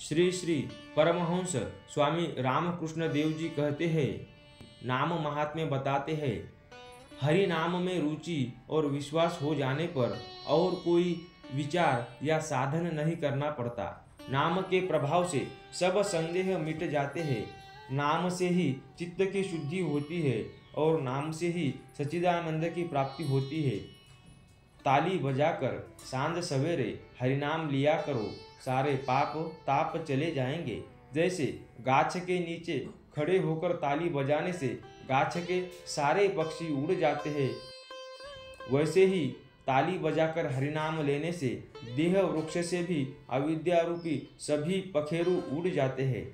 श्री श्री परमहंस स्वामी रामकृष्ण देव जी कहते हैं, नाम महात्म्य बताते हैं, हरि नाम में रुचि और विश्वास हो जाने पर और कोई विचार या साधन नहीं करना पड़ता। नाम के प्रभाव से सब संदेह मिट जाते हैं। नाम से ही चित्त की शुद्धि होती है और नाम से ही सच्चिदानंद की प्राप्ति होती है। ताली बजाकर सांझ सवेरे हरिनाम लिया करो, सारे पाप ताप चले जाएंगे। जैसे गाछ के नीचे खड़े होकर ताली बजाने से गाछ के सारे पक्षी उड़ जाते हैं, वैसे ही ताली बजाकर हरिनाम लेने से देह वृक्ष से भी अविद्या रूपी सभी पखेरु उड़ जाते हैं।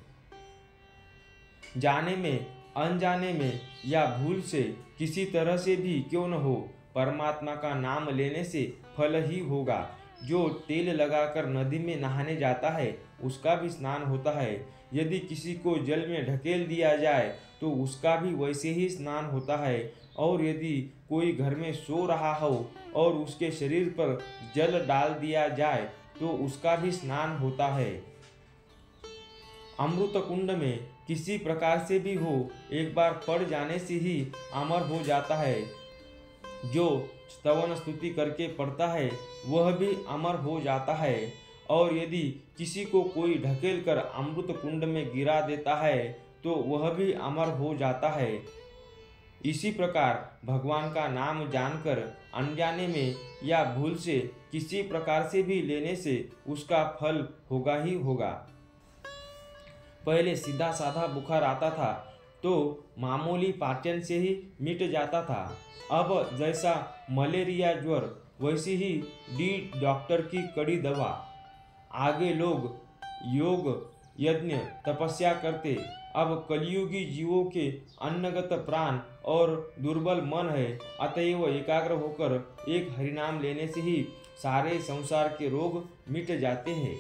जाने में, अनजाने में या भूल से किसी तरह से भी क्यों न हो, परमात्मा का नाम लेने से फल ही होगा। जो तेल लगाकर नदी में नहाने जाता है उसका भी स्नान होता है। यदि किसी को जल में ढकेल दिया जाए तो उसका भी वैसे ही स्नान होता है। और यदि कोई घर में सो रहा हो और उसके शरीर पर जल डाल दिया जाए तो उसका भी स्नान होता है। अमृत कुंड में किसी प्रकार से भी हो, एक बार पड़ जाने से ही अमर हो जाता है। जो स्तवन स्तुति करके पढ़ता है वह भी अमर हो जाता है। और यदि किसी को कोई ढकेल कर अमृत कुंड में गिरा देता है तो वह भी अमर हो जाता है। इसी प्रकार भगवान का नाम जानकर अनजाने में या भूल से किसी प्रकार से भी लेने से उसका फल होगा ही होगा। पहले सीधा साधा बुखार आता था तो मामूली पाचन से ही मिट जाता था। अब जैसा मलेरिया ज्वर वैसी ही डी डॉक्टर की कड़ी दवा। आगे लोग योग यज्ञ तपस्या करते, अब कलियुगी जीवों के अन्नगत प्राण और दुर्बल मन है। अतएव एकाग्र होकर एक हरिनाम लेने से ही सारे संसार के रोग मिट जाते हैं।